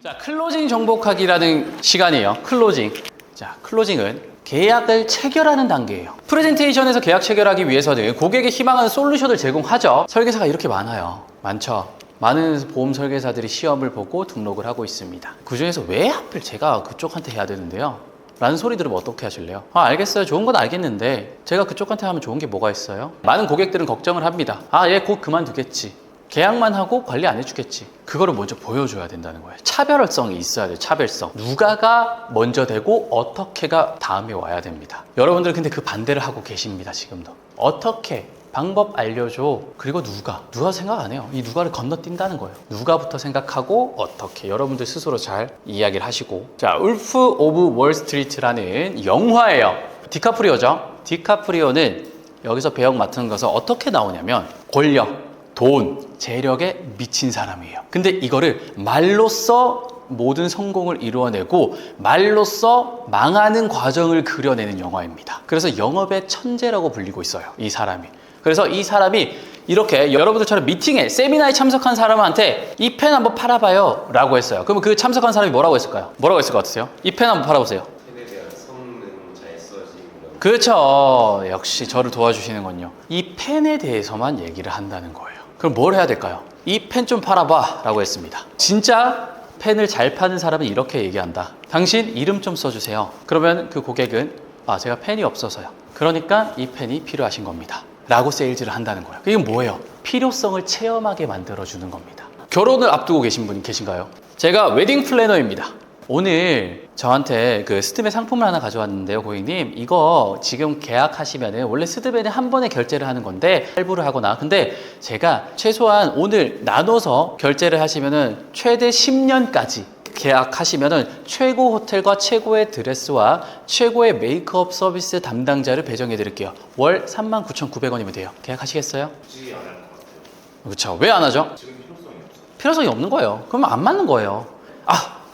자, 클로징 정복하기라는 시간이에요. 클로징. 자, 클로징은 계약을 체결하는 단계예요. 프레젠테이션에서 계약 체결하기 위해서는 고객이 희망하는 솔루션을 제공하죠. 설계사가 이렇게 많아요. 많죠. 많은 보험 설계사들이 시험을 보고 등록을 하고 있습니다. 그 중에서 왜 하필 제가 그쪽한테 해야 되는데요? 라는 소리 들으면 어떻게 하실래요? 알겠어요. 좋은 건 알겠는데 제가 그쪽한테 하면 좋은 게 뭐가 있어요? 많은 고객들은 걱정을 합니다. 얘 곧 그만두겠지. 계약만 하고 관리 안 해주겠지. 그거를 먼저 보여줘야 된다는 거예요. 차별성이 있어야 돼요. 차별성. 누가가 먼저 되고 어떻게가 다음에 와야 됩니다. 여러분들 근데 그 반대를 하고 계십니다. 지금도. 어떻게? 방법 알려줘. 그리고 누가 생각 안 해요. 이 누가를 건너뛴다는 거예요. 누가부터 생각하고 어떻게. 여러분들 스스로 잘 이야기를 하시고. 자, 울프 오브 월스트리트라는 영화예요. 디카프리오죠. 디카프리오는 여기서 배역 맡은 것은 어떻게 나오냐면 권력, 돈, 재력에 미친 사람이에요. 근데 이거를 말로써 모든 성공을 이루어내고 말로써 망하는 과정을 그려내는 영화입니다. 그래서 영업의 천재라고 불리고 있어요. 이 사람이. 그래서 이 사람이 이렇게 여러분들처럼 미팅에 세미나에 참석한 사람한테 이 펜 한번 팔아봐요 라고 했어요. 그러면 그 참석한 사람이 뭐라고 했을까요? 뭐라고 했을 것 같으세요? 이 펜 한번 팔아보세요. 펜에 대한 성능 잘 써지는 그렇죠. 역시 저를 도와주시는군요. 이 펜에 대해서만 얘기를 한다는 거예요. 그럼 뭘 해야 될까요? 이 펜 좀 팔아봐 라고 했습니다. 진짜 펜을 잘 파는 사람은 이렇게 얘기한다. 당신 이름 좀 써주세요. 그러면 그 고객은 제가 펜이 없어서요. 그러니까 이 펜이 필요하신 겁니다. 라고 세일즈를 한다는 거예요. 이게 뭐예요? 필요성을 체험하게 만들어주는 겁니다. 결혼을 앞두고 계신 분이 계신가요? 제가 웨딩 플래너입니다. 오늘 저한테 그 스드메 상품을 하나 가져왔는데요, 고객님. 이거 지금 계약하시면은 원래 스드메는 한 번에 결제를 하는 건데 할부를 하거나 근데 제가 최소한 오늘 나눠서 결제를 하시면은 최대 10년까지 계약하시면은 최고 호텔과 최고의 드레스와 최고의 메이크업 서비스 담당자를 배정해 드릴게요. 월 39,900원이면 돼요. 계약하시겠어요? 굳이 안 할 것 같아요. 그렇죠. 왜 안 하죠? 지금 필요성이 없어요. 필요성이 없는 거예요. 그러면 안 맞는 거예요.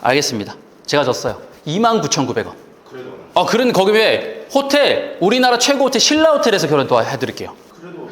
알겠습니다. 제가 졌어요. 29,900원. 그래도 그런 거기 왜 호텔 우리나라 최고 호텔 신라 호텔에서 결혼 또 해드릴게요. 그래도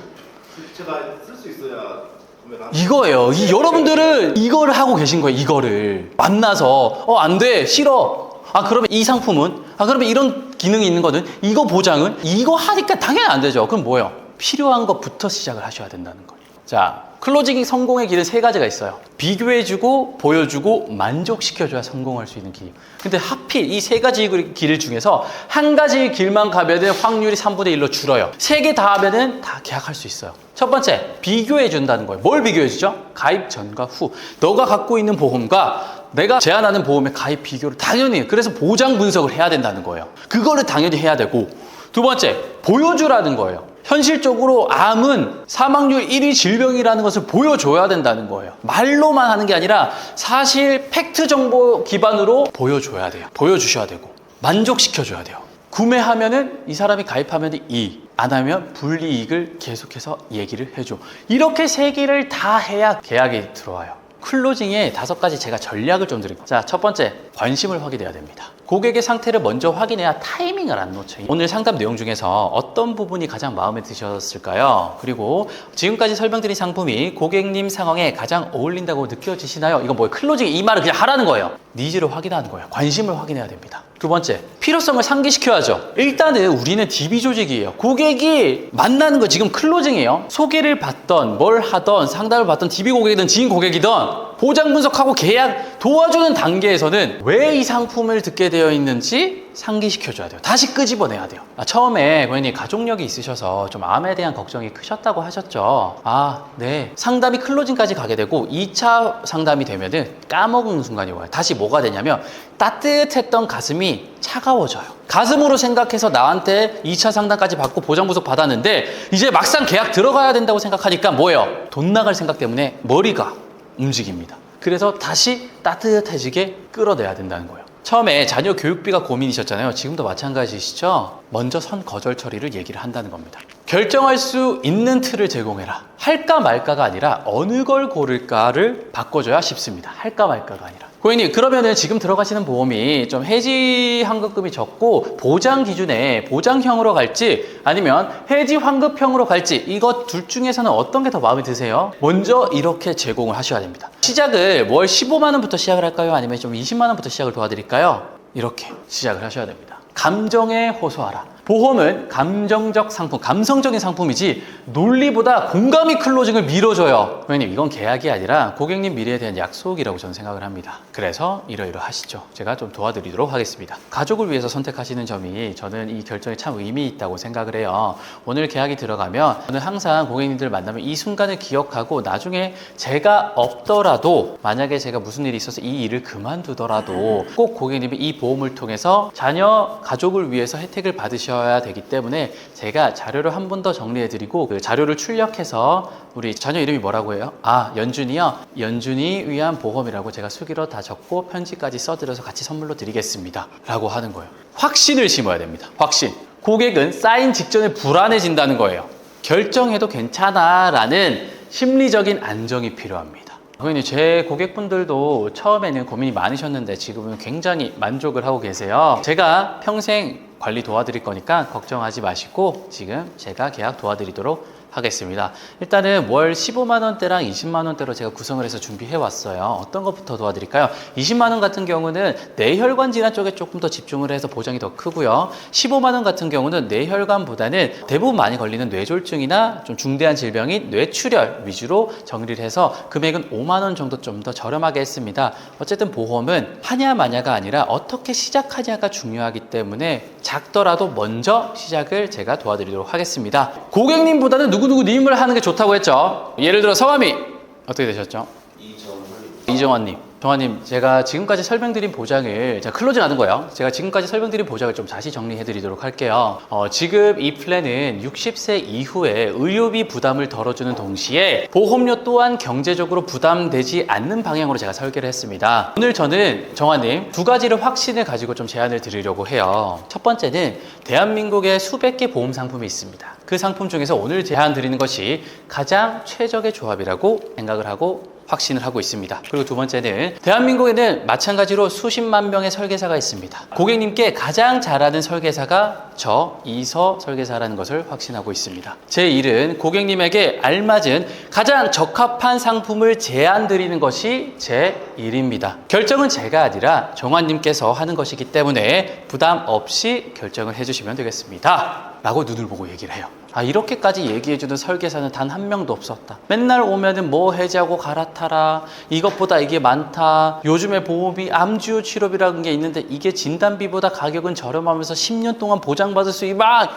제가 쓸 수 있어야 구매를 이거예요. 여러분들은 이거를 하고 계신 거예요. 이거를 만나서 안 돼, 싫어. 그러면 이 상품은 그러면 이런 기능이 있는 거는 이거 보장은 이거 하니까 당연히 안 되죠. 그럼 뭐예요? 필요한 것부터 시작을 하셔야 된다는 거예요. 자, 클로징 성공의 길은 3가지가 있어요. 비교해주고 보여주고 만족시켜줘야 성공할 수 있는 길. 근데 하필 이 3가지 길 중에서 한 가지 길만 가면은 확률이 3분의 1로 줄어요. 3개 다 하면은 다 계약할 수 있어요. 첫 번째, 비교해준다는 거예요. 뭘 비교해주죠? 가입 전과 후. 너가 갖고 있는 보험과 내가 제안하는 보험의 가입 비교를 당연히 그래서 보장 분석을 해야 된다는 거예요. 그거를 당연히 해야 되고 두 번째, 보여주라는 거예요. 현실적으로 암은 사망률 1위 질병이라는 것을 보여줘야 된다는 거예요. 말로만 하는 게 아니라 사실 팩트 정보 기반으로 보여줘야 돼요. 보여주셔야 되고 만족시켜줘야 돼요. 구매하면은 이 사람이 가입하면 안 하면 불이익을 계속해서 얘기를 해줘. 이렇게 3개를 다 해야 계약이 들어와요. 클로징에 5가지 제가 전략을 좀 드릴게요. 자, 첫 번째, 관심을 확인해야 됩니다. 고객의 상태를 먼저 확인해야 타이밍을 안 놓쳐요. 오늘 상담 내용 중에서 어떤 부분이 가장 마음에 드셨을까요? 그리고 지금까지 설명드린 상품이 고객님 상황에 가장 어울린다고 느껴지시나요? 이건 뭐예요? 클로징 이 말을 그냥 하라는 거예요. 니즈를 확인하는 거예요. 관심을 확인해야 됩니다. 두 번째, 필요성을 상기시켜야죠. 일단은 우리는 DB 조직이에요. 고객이 만나는 거 지금 클로징이에요. 소개를 받던 뭘 하던 상담을 받던 DB 고객이든 지인 고객이든 보장 분석하고 계약 도와주는 단계에서는 왜 이 상품을 듣게 되어 있는지 상기시켜줘야 돼요. 다시 끄집어내야 돼요. 처음에 고객님 가족력이 있으셔서 좀 암에 대한 걱정이 크셨다고 하셨죠. 네. 상담이 클로징까지 가게 되고 2차 상담이 되면은 까먹는 순간이 와요. 다시 뭐가 되냐면 따뜻했던 가슴이 차가워져요. 가슴으로 생각해서 나한테 2차 상담까지 받고 보장 분석 받았는데 이제 막상 계약 들어가야 된다고 생각하니까 뭐예요? 돈 나갈 생각 때문에 머리가 움직입니다. 그래서 다시 따뜻해지게 끌어내야 된다는 거예요. 처음에 자녀 교육비가 고민이셨잖아요. 지금도 마찬가지시죠? 먼저 선 거절 처리를 얘기를 한다는 겁니다. 결정할 수 있는 틀을 제공해라. 할까 말까가 아니라 어느 걸 고를까를 바꿔줘야 쉽습니다. 할까 말까가 아니라. 고객님, 그러면은 지금 들어가시는 보험이 좀 해지 환급금이 적고 보장 기준에 보장형으로 갈지 아니면 해지 환급형으로 갈지 이것 둘 중에서는 어떤 게 더 마음에 드세요? 먼저 이렇게 제공을 하셔야 됩니다. 시작을 월 15만 원부터 시작을 할까요? 아니면 좀 20만 원부터 시작을 도와드릴까요? 이렇게 시작을 하셔야 됩니다. 감정에 호소하라. 보험은 감정적 상품, 감성적인 상품이지 논리보다 공감이 클로징을 밀어줘요. 고객님, 이건 계약이 아니라 고객님 미래에 대한 약속이라고 저는 생각을 합니다. 그래서 이러이러하시죠. 제가 좀 도와드리도록 하겠습니다. 가족을 위해서 선택하시는 점이 저는 이 결정에 참 의미 있다고 생각을 해요. 오늘 계약이 들어가면 저는 항상 고객님들 만나면 이 순간을 기억하고 나중에 제가 없더라도 만약에 제가 무슨 일이 있어서 이 일을 그만두더라도 꼭 고객님이 이 보험을 통해서 자녀, 가족을 위해서 혜택을 받으셔야 되기 때문에 제가 자료를 한 번 더 정리해드리고 그 자료를 출력해서 우리 자녀 이름이 뭐라고 해요? 아, 연준이요? 연준이 위한 보험이라고 제가 수기로 다 적고 편지까지 써드려서 같이 선물로 드리겠습니다 라고 하는 거예요. 확신을 심어야 됩니다. 확신. 고객은 사인 직전에 불안해진다는 거예요. 결정해도 괜찮아 라는 심리적인 안정이 필요합니다. 고객님, 제 고객분들도 처음에는 고민이 많으셨는데 지금은 굉장히 만족을 하고 계세요. 제가 평생 관리 도와드릴 거니까 걱정하지 마시고 지금 제가 계약 도와드리도록 하겠습니다. 일단은 월 15만 원대랑 20만 원대로 제가 구성을 해서 준비해 왔어요. 어떤 것부터 도와드릴까요? 20만 원 같은 경우는 뇌혈관 질환 쪽에 조금 더 집중을 해서 보장이 더 크고요. 15만 원 같은 경우는 뇌혈관보다는 대부분 많이 걸리는 뇌졸중이나 좀 중대한 질병인 뇌출혈 위주로 정리를 해서 금액은 5만 원 정도 좀 더 저렴하게 했습니다. 어쨌든 보험은 하냐 마냐가 아니라 어떻게 시작하냐가 중요하기 때문에 작더라도 먼저 시작을 제가 도와드리도록 하겠습니다. 고객님보다는 누구누구 님을 하는 게 좋다고 했죠. 예를 들어 성함이 어떻게 되셨죠? 이정환님. 정환님, 제가 지금까지 설명드린 보장을 제가 클로징 하는 거예요. 제가 지금까지 설명드린 보장을 좀 다시 정리해 드리도록 할게요. 지금 이 플랜은 60세 이후에 의료비 부담을 덜어주는 동시에 보험료 또한 경제적으로 부담되지 않는 방향으로 제가 설계를 했습니다. 오늘 저는 정환님 두 가지를 확신을 가지고 좀 제안을 드리려고 해요. 첫 번째는 대한민국에 수백 개 보험 상품이 있습니다. 그 상품 중에서 오늘 제안 드리는 것이 가장 최적의 조합이라고 생각을 하고 확신을 하고 있습니다. 그리고 두 번째는 대한민국에는 마찬가지로 수십만 명의 설계사가 있습니다. 고객님께 가장 잘하는 설계사가 저 이서 설계사라는 것을 확신하고 있습니다. 제 일은 고객님에게 알맞은 가장 적합한 상품을 제안 드리는 것이 제 일입니다. 결정은 제가 아니라 정환님께서 하는 것이기 때문에 부담 없이 결정을 해주시면 되겠습니다 라고 눈을 보고 얘기를 해요. 아, 이렇게까지 얘기해주는 설계사는 단 한 명도 없었다. 맨날 오면은 뭐 해지하고 갈아타라, 이것보다 이게 많다, 요즘에 보험이 암주요 치료비라는 게 있는데 이게 진단비보다 가격은 저렴하면서 10년 동안 보장받을 수 있게 막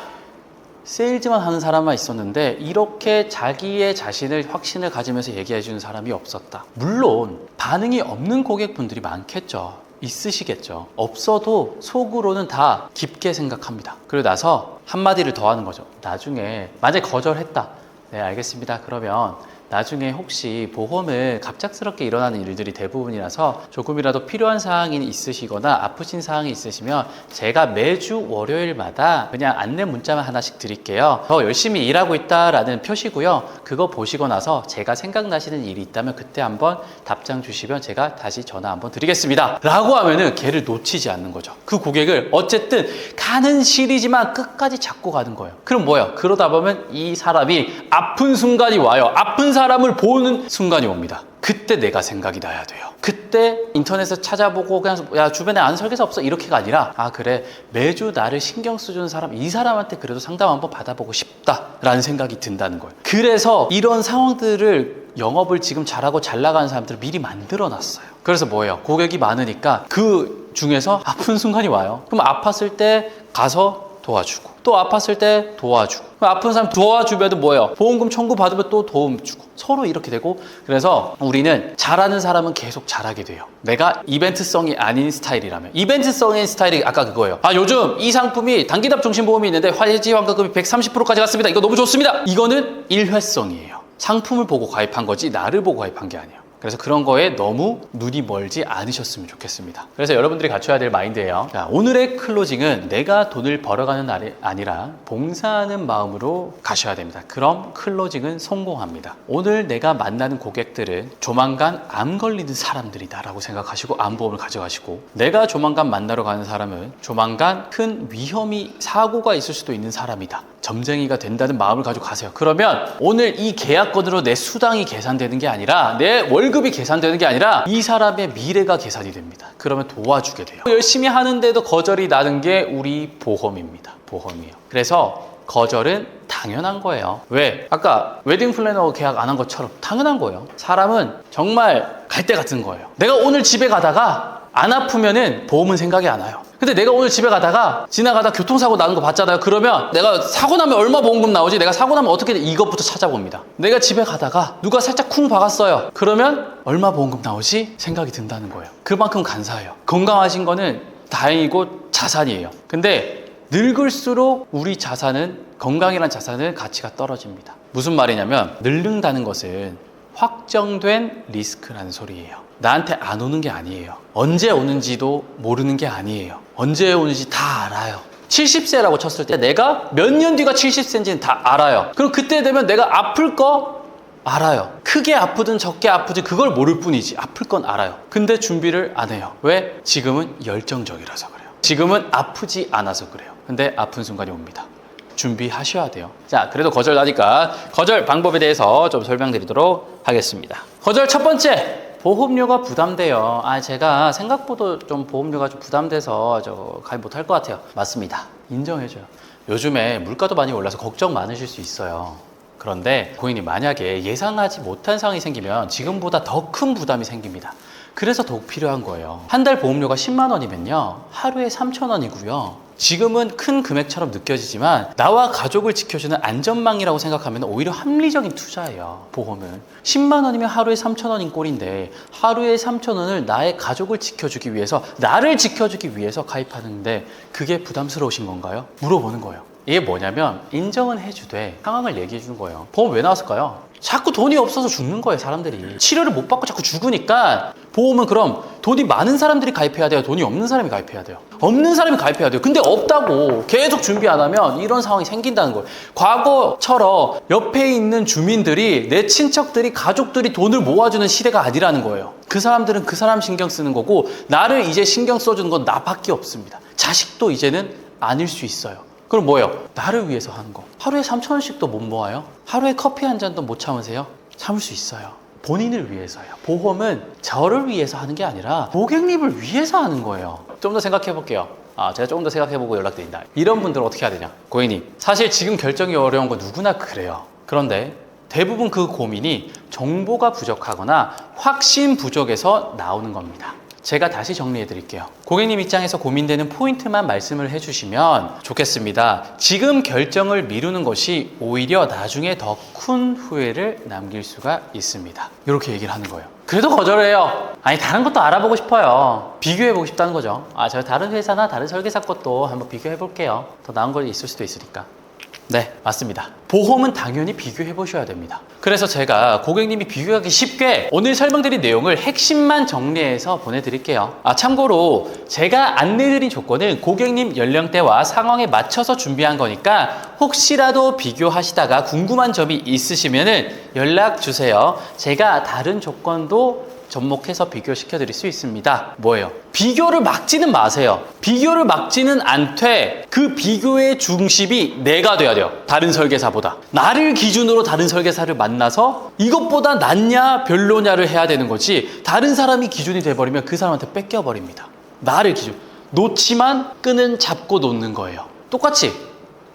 세일즈만 하는 사람만 있었는데 이렇게 자기의 자신을 확신을 가지면서 얘기해주는 사람이 없었다. 물론 반응이 없는 고객분들이 많겠죠. 있으시겠죠. 없어도 속으로는 다 깊게 생각합니다. 그리고 나서 한마디를 더 하는 거죠. 나중에 만약에 거절했다. 네, 알겠습니다. 그러면 나중에 혹시 보험을 갑작스럽게 일어나는 일들이 대부분이라서 조금이라도 필요한 사항이 있으시거나 아프신 사항이 있으시면 제가 매주 월요일마다 그냥 안내 문자만 하나씩 드릴게요. 더 열심히 일하고 있다라는 표시고요. 그거 보시고 나서 제가 생각나시는 일이 있다면 그때 한번 답장 주시면 제가 다시 전화 한번 드리겠습니다 라고 하면은 걔를 놓치지 않는 거죠. 그 고객을 어쨌든 가는 실이지만 끝까지 잡고 가는 거예요. 그럼 뭐예요? 그러다 보면 이 사람이 아픈 순간이 와요. 아픈 사람을 보는 순간이 옵니다. 그때 내가 생각이 나야 돼요. 그때 인터넷에서 찾아보고 그냥 야 주변에 아는 설계사 없어 이렇게가 아니라 아 그래 매주 나를 신경 써주는 사람 이 사람한테 그래도 상담 한번 받아보고 싶다라는 생각이 든다는 거예요. 그래서 이런 상황들을 영업을 지금 잘하고 잘 나가는 사람들을 미리 만들어 놨어요. 그래서 뭐예요? 고객이 많으니까 그 중에서 아픈 순간이 와요. 그럼 아팠을 때 가서 도와주고 또 아팠을 때 도와주고 아픈 사람 도와주면 뭐예요? 보험금 청구 받으면 또 도움 주고 서로 이렇게 되고 그래서 우리는 잘하는 사람은 계속 잘하게 돼요. 내가 이벤트성이 아닌 스타일이라면 이벤트성의 스타일이 아까 그거예요. 아 요즘 이 상품이 단기납 종신보험이 있는데 해지 환급금이 130%까지 갔습니다. 이거 너무 좋습니다. 이거는 일회성이에요. 상품을 보고 가입한 거지 나를 보고 가입한 게 아니에요. 그래서 그런 거에 너무 눈이 멀지 않으셨으면 좋겠습니다. 그래서 여러분들이 갖춰야 될 마인드예요. 자, 오늘의 클로징은 내가 돈을 벌어가는 날이 아니라 봉사하는 마음으로 가셔야 됩니다. 그럼 클로징은 성공합니다. 오늘 내가 만나는 고객들은 조만간 암 걸리는 사람들이다라고 생각하시고 암보험을 가져가시고, 내가 조만간 만나러 가는 사람은 조만간 큰 위험이 사고가 있을 수도 있는 사람이다, 점쟁이가 된다는 마음을 가지고 가세요. 그러면 오늘 이 계약건으로 내 수당이 계산되는 게 아니라, 내 월급이 계산되는 게 아니라 이 사람의 미래가 계산이 됩니다. 그러면 도와주게 돼요. 열심히 하는데도 거절이 나는 게 우리 보험입니다. 보험이에요. 그래서 거절은 당연한 거예요. 왜? 아까 웨딩 플래너 계약 안 한 것처럼 당연한 거예요. 사람은 정말 갈대 같은 거예요. 내가 오늘 집에 가다가 안 아프면은 보험은 생각이 안 와요. 근데 내가 오늘 집에 가다가 지나가다 교통사고 나는 거 봤잖아요. 그러면 내가 사고 나면 얼마 보험금 나오지? 내가 사고 나면 어떻게 돼? 이것부터 찾아봅니다. 내가 집에 가다가 누가 살짝 쿵 박았어요. 그러면 얼마 보험금 나오지? 생각이 든다는 거예요. 그만큼 간사해요. 건강하신 거는 다행이고 자산이에요. 근데 늙을수록 우리 자산은, 건강이란 자산은 가치가 떨어집니다. 무슨 말이냐면, 늙는다는 것은 확정된 리스크라는 소리예요. 나한테 안 오는 게 아니에요. 언제 오는지도 모르는 게 아니에요. 언제 오는지 다 알아요. 70세라고 쳤을 때 내가 몇 년 뒤가 70세인지는 다 알아요. 그럼 그때 되면 내가 아플 거 알아요. 크게 아프든 적게 아프든 그걸 모를 뿐이지 아플 건 알아요. 근데 준비를 안 해요. 왜? 지금은 열정적이라서 그래요. 지금은 아프지 않아서 그래요. 근데 아픈 순간이 옵니다. 준비하셔야 돼요. 자, 그래도 거절하니까 거절 방법에 대해서 좀 설명드리도록 하겠습니다. 거절 첫 번째, 보험료가 부담돼요. 제가 생각보다 좀 보험료가 좀 부담돼서 가입 못할 것 같아요. 맞습니다. 인정해줘요. 요즘에 물가도 많이 올라서 걱정 많으실 수 있어요. 그런데 고객님, 만약에 예상하지 못한 상황이 생기면 지금보다 더 큰 부담이 생깁니다. 그래서 더욱 필요한 거예요. 한 달 보험료가 10만 원이면요, 하루에 3천 원이고요. 지금은 큰 금액처럼 느껴지지만 나와 가족을 지켜주는 안전망이라고 생각하면 오히려 합리적인 투자예요. 보험은 10만 원이면 하루에 3천 원인 꼴인데, 하루에 3천 원을 나의 가족을 지켜주기 위해서, 나를 지켜주기 위해서 가입하는데 그게 부담스러우신 건가요? 물어보는 거예요. 이게 뭐냐면, 인정은 해주되 상황을 얘기해 주는 거예요. 보험 왜 나왔을까요? 자꾸 돈이 없어서 죽는 거예요. 사람들이 치료를 못 받고 자꾸 죽으니까. 보험은 그럼 돈이 많은 사람들이 가입해야 돼요? 돈이 없는 사람이 가입해야 돼요? 없는 사람이 가입해야 돼요. 근데 없다고 계속 준비 안 하면 이런 상황이 생긴다는 거예요. 과거처럼 옆에 있는 주민들이, 내 친척들이, 가족들이 돈을 모아주는 시대가 아니라는 거예요. 그 사람들은 그 사람 신경 쓰는 거고, 나를 이제 신경 써주는 건 나밖에 없습니다. 자식도 이제는 아닐 수 있어요. 그럼 뭐예요? 나를 위해서 하는 거. 하루에 3천 원씩도 못 모아요? 하루에 커피 한 잔도 못 참으세요? 참을 수 있어요. 본인을 위해서요. 보험은 저를 위해서 하는 게 아니라 고객님을 위해서 하는 거예요. 좀 더 생각해 볼게요. 제가 조금 더 생각해 보고 연락드린다. 이런 분들은 어떻게 해야 되냐? 고객님, 사실 지금 결정이 어려운 거 누구나 그래요. 그런데 대부분 그 고민이 정보가 부족하거나 확신 부족에서 나오는 겁니다. 제가 다시 정리해 드릴게요. 고객님 입장에서 고민되는 포인트만 말씀을 해주시면 좋겠습니다. 지금 결정을 미루는 것이 오히려 나중에 더 큰 후회를 남길 수가 있습니다. 이렇게 얘기를 하는 거예요. 그래도 거절해요. 다른 것도 알아보고 싶어요. 비교해 보고 싶다는 거죠. 제가 다른 회사나 다른 설계사 것도 한번 비교해 볼게요. 더 나은 거 있을 수도 있으니까. 네, 맞습니다. 보험은 당연히 비교해 보셔야 됩니다. 그래서 제가 고객님이 비교하기 쉽게 오늘 설명드린 내용을 핵심만 정리해서 보내드릴게요. 참고로 제가 안내드린 조건은 고객님 연령대와 상황에 맞춰서 준비한 거니까 혹시라도 비교하시다가 궁금한 점이 있으시면 연락 주세요. 제가 다른 조건도 접목해서 비교시켜 드릴 수 있습니다. 뭐예요? 비교를 막지는 마세요. 비교를 막지는 않되 그 비교의 중심이 내가 돼야 돼요. 다른 설계사보다. 나를 기준으로 다른 설계사를 만나서 이것보다 낫냐 별로냐를 해야 되는 거지, 다른 사람이 기준이 돼버리면 그 사람한테 뺏겨버립니다. 나를 기준. 놓지만 끈은 잡고 놓는 거예요. 똑같이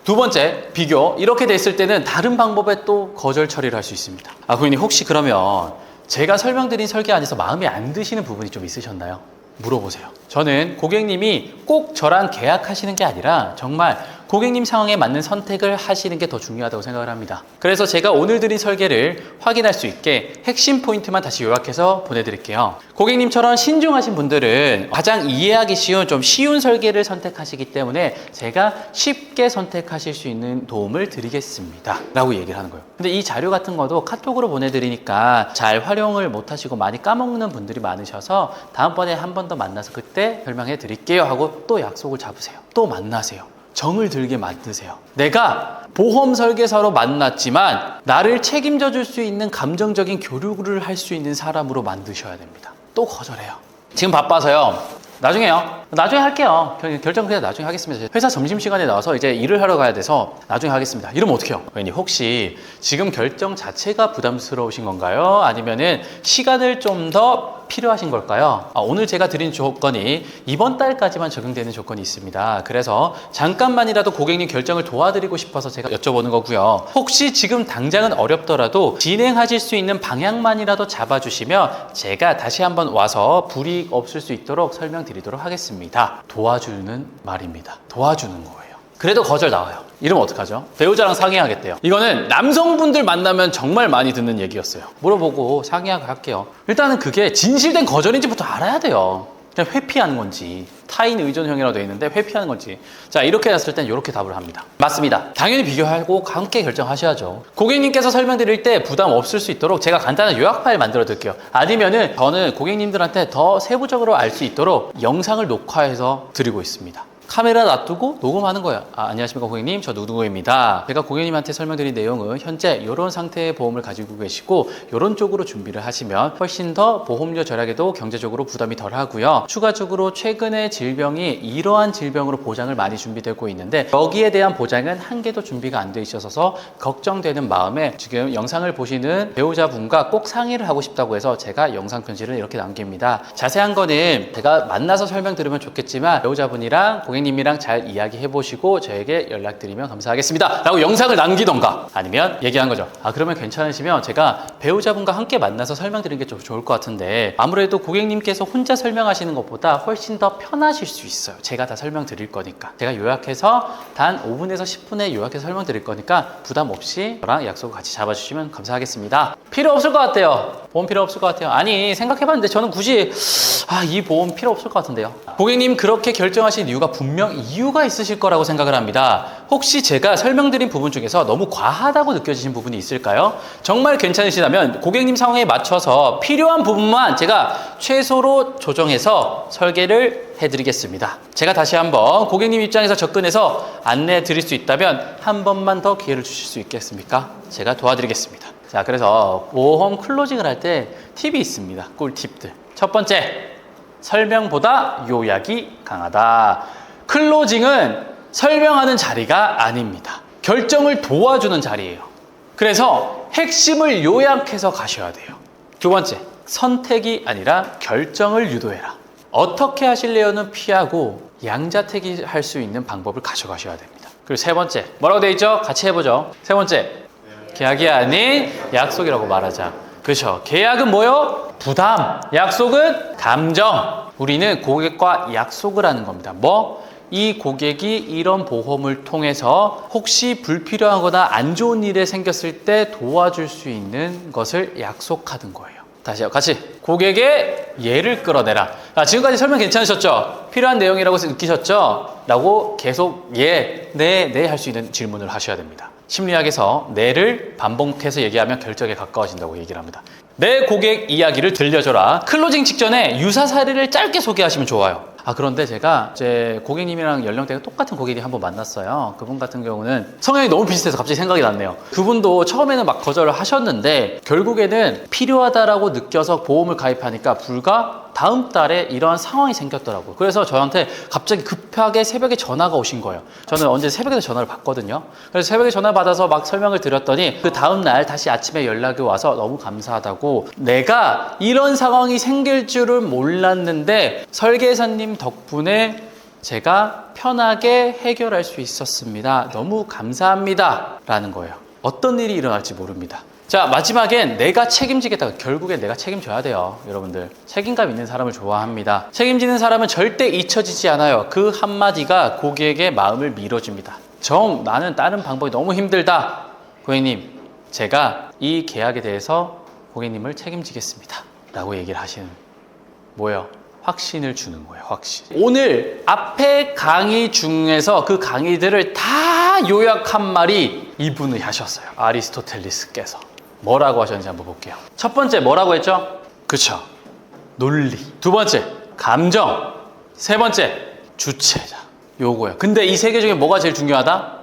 두 번째, 비교. 이렇게 됐을 때는 다른 방법에 또 거절 처리를 할 수 있습니다. 고객님, 혹시 그러면 제가 설명드린 설계 안에서 마음에 안 드시는 부분이 좀 있으셨나요? 물어보세요. 저는 고객님이 꼭 저랑 계약하시는 게 아니라 정말 고객님 상황에 맞는 선택을 하시는 게 더 중요하다고 생각을 합니다. 그래서 제가 오늘 드린 설계를 확인할 수 있게 핵심 포인트만 다시 요약해서 보내드릴게요. 고객님처럼 신중하신 분들은 가장 이해하기 쉬운 좀 쉬운 설계를 선택하시기 때문에 제가 쉽게 선택하실 수 있는 도움을 드리겠습니다 라고 얘기를 하는 거예요. 근데 이 자료 같은 것도 카톡으로 보내드리니까 잘 활용을 못하시고 많이 까먹는 분들이 많으셔서 다음번에 한 번 더 만나서 그때 설명해 드릴게요 하고 또 약속을 잡으세요. 또 만나세요. 정을 들게 만드세요. 내가 보험 설계사로 만났지만 나를 책임져 줄 수 있는 감정적인 교류를 할 수 있는 사람으로 만드셔야 됩니다. 또 거절해요. 지금 바빠서요. 나중에요. 나중에 할게요. 결정 그냥 나중에 하겠습니다. 회사 점심시간에 나와서 이제 일을 하러 가야 돼서 나중에 하겠습니다. 이러면 어떡해요? 고객님 혹시 지금 결정 자체가 부담스러우신 건가요? 아니면은 시간을 좀 더 필요하신 걸까요? 오늘 제가 드린 조건이 이번 달까지만 적용되는 조건이 있습니다. 그래서 잠깐만이라도 고객님 결정을 도와드리고 싶어서 제가 여쭤보는 거고요. 혹시 지금 당장은 어렵더라도 진행하실 수 있는 방향만이라도 잡아주시면 제가 다시 한번 와서 불이익 없을 수 있도록 설명드리도록 하겠습니다. 도와주는 말입니다. 도와주는 거예요. 그래도 거절 나와요. 이러면 어떡하죠? 배우자랑 상의하겠대요. 이거는 남성분들 만나면 정말 많이 듣는 얘기였어요. 물어보고 상의할게요. 일단은 그게 진실된 거절인지부터 알아야 돼요. 그냥 회피하는 건지 타인 의존형이라고 되어 있는데 회피하는 건지. 자, 이렇게 했을 땐 이렇게 답을 합니다. 맞습니다. 당연히 비교하고 함께 결정하셔야죠. 고객님께서 설명드릴 때 부담 없을 수 있도록 제가 간단한 요약 파일 만들어 드릴게요. 아니면은 저는 고객님들한테 더 세부적으로 알 수 있도록 영상을 녹화해서 드리고 있습니다. 카메라 놔두고 녹음하는 거예요. 안녕하십니까 고객님, 저 누구입니다. 제가 고객님한테 설명드린 내용은 현재 이런 상태의 보험을 가지고 계시고 이런 쪽으로 준비를 하시면 훨씬 더 보험료 절약에도 경제적으로 부담이 덜 하고요. 추가적으로 최근에 질병이 이러한 질병으로 보장을 많이 준비되고 있는데 여기에 대한 보장은 한 개도 준비가 안 돼 있어서 걱정되는 마음에 지금 영상을 보시는 배우자분과 꼭 상의를 하고 싶다고 해서 제가 영상 편지를 이렇게 남깁니다. 자세한 거는 제가 만나서 설명드리면 좋겠지만 배우자분이랑 고객님이랑 잘 이야기해 보시고 저에게 연락드리면 감사하겠습니다 라고 영상을 남기던가 아니면 얘기한 거죠. 그러면 괜찮으시면 제가 배우자분과 함께 만나서 설명드리는 게 좀 좋을 것 같은데 아무래도 고객님께서 혼자 설명하시는 것보다 훨씬 더 편하실 수 있어요. 제가 다 설명드릴 거니까. 제가 요약해서 단 5분에서 10분에 요약해서 설명드릴 거니까 부담 없이 저랑 약속을 같이 잡아주시면 감사하겠습니다. 필요 없을 것 같아요. 보험 필요 없을 것 같아요. 아니 생각해봤는데 저는 굳이 이 보험 필요 없을 것 같은데요. 고객님 그렇게 결정하신 이유가 분명 이유가 있으실 거라고 생각을 합니다. 혹시 제가 설명드린 부분 중에서 너무 과하다고 느껴지신 부분이 있을까요? 정말 괜찮으시다면 고객님 상황에 맞춰서 필요한 부분만 제가 최소로 조정해서 설계를 해드리겠습니다. 제가 다시 한번 고객님 입장에서 접근해서 안내해 드릴 수 있다면 한 번만 더 기회를 주실 수 있겠습니까? 제가 도와드리겠습니다. 자, 그래서 보험 클로징을 할 때 팁이 있습니다. 꿀팁들. 첫 번째, 설명보다 요약이 강하다. 클로징은 설명하는 자리가 아닙니다. 결정을 도와주는 자리예요. 그래서 핵심을 요약해서 가셔야 돼요. 두 번째, 선택이 아니라 결정을 유도해라. 어떻게 하실래요는 피하고 양자택일 할 수 있는 방법을 가져가셔야 됩니다. 그리고 세 번째, 뭐라고 돼 있죠? 같이 해보죠. 세 번째, 계약이 아닌 약속이라고 말하자. 그렇죠. 계약은 뭐요? 부담. 약속은 감정. 우리는 고객과 약속을 하는 겁니다. 이 고객이 이런 보험을 통해서 혹시 불필요하거나 안 좋은 일이 생겼을 때 도와줄 수 있는 것을 약속하는 거예요. 다시요. 같이. 고객의 예를 끌어내라. 지금까지 설명 괜찮으셨죠? 필요한 내용이라고 느끼셨죠? 라고 계속 네 할 수 있는 질문을 하셔야 됩니다. 심리학에서 네를 반복해서 얘기하면 결정에 가까워진다고 얘기를 합니다. 내 고객 이야기를 들려줘라. 클로징 직전에 유사 사례를 짧게 소개하시면 좋아요. 그런데 제가 이제 고객님이랑 연령대가 똑같은 고객이 한번 만났어요. 그분 같은 경우는 성향이 너무 비슷해서 갑자기 생각이 났네요. 그분도 처음에는 막 거절을 하셨는데 결국에는 필요하다라고 느껴서 보험을 가입하니까 불과 다음 달에 이러한 상황이 생겼더라고요. 그래서 저한테 갑자기 급하게 새벽에 전화가 오신 거예요. 저는 언제 새벽에 전화를 받거든요. 그래서 새벽에 전화 받아서 막 설명을 드렸더니 그 다음 날 다시 아침에 연락이 와서 너무 감사하다고, 내가 이런 상황이 생길 줄은 몰랐는데 설계사님 덕분에 제가 편하게 해결할 수 있었습니다. 너무 감사합니다 라는 거예요. 어떤 일이 일어날지 모릅니다. 자, 마지막엔 내가 책임지겠다. 결국엔 내가 책임져야 돼요. 여러분들, 책임감 있는 사람을 좋아합니다. 책임지는 사람은 절대 잊혀지지 않아요. 그 한마디가 고객의 마음을 밀어줍니다. 정 나는 다른 방법이 너무 힘들다. 고객님, 제가 이 계약에 대해서 고객님을 책임지겠습니다 라고 얘기를 하시는, 뭐예요? 확신을 주는 거예요. 확신. 오늘 앞에 강의 중에서 그 강의들을 다 요약한 말이 이분이 하셨어요. 아리스토텔레스께서 뭐라고 하셨는지 한번 볼게요. 첫 번째 뭐라고 했죠? 그쵸, 논리. 두 번째 감정. 세 번째 주체자. 요거야. 근데 이 세 개 중에 뭐가 제일 중요하다?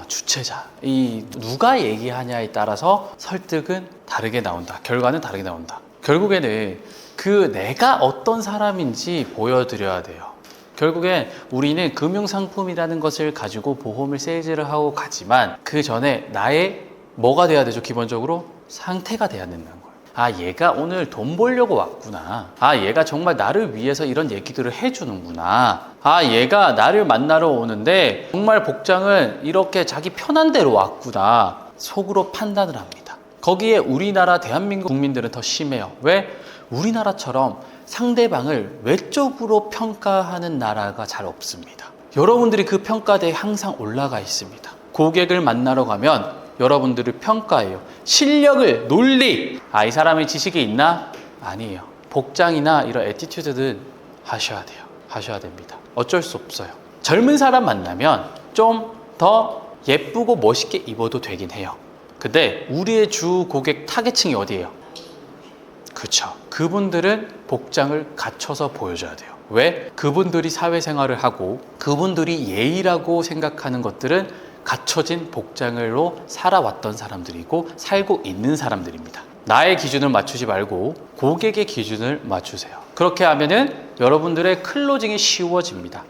주체자. 이 누가 얘기하냐에 따라서 설득은 다르게 나온다. 결과는 다르게 나온다. 결국에는 그 내가 어떤 사람인지 보여드려야 돼요. 결국엔 우리는 금융상품이라는 것을 가지고 보험을 세일즈를 하고 가지만 그 전에 나의 뭐가 돼야 되죠? 기본적으로 상태가 돼야 된다는 거예요. 아, 얘가 오늘 돈 벌려고 왔구나. 아, 얘가 정말 나를 위해서 이런 얘기들을 해주는구나. 아, 얘가 나를 만나러 오는데 정말 복장은 이렇게 자기 편한 대로 왔구나. 속으로 판단을 합니다. 거기에 우리나라 대한민국 국민들은 더 심해요. 왜? 우리나라처럼 상대방을 외적으로 평가하는 나라가 잘 없습니다. 여러분들이 그 평가대에 항상 올라가 있습니다. 고객을 만나러 가면 여러분들을 평가해요. 실력을, 논리. 아, 이 사람이 지식이 있나? 아니에요. 복장이나 이런 애티튜드는 하셔야 돼요. 하셔야 됩니다. 어쩔 수 없어요. 젊은 사람 만나면 좀 더 예쁘고 멋있게 입어도 되긴 해요. 근데 우리의 주 고객 타겟층이 어디예요? 그쵸. 그분들은 복장을 갖춰서 보여줘야 돼요. 왜? 그분들이 사회생활을 하고 그분들이 예의라고 생각하는 것들은 갖춰진 복장으로 살아왔던 사람들이고 살고 있는 사람들입니다. 나의 기준을 맞추지 말고 고객의 기준을 맞추세요. 그렇게 하면은 여러분들의 클로징이 쉬워집니다.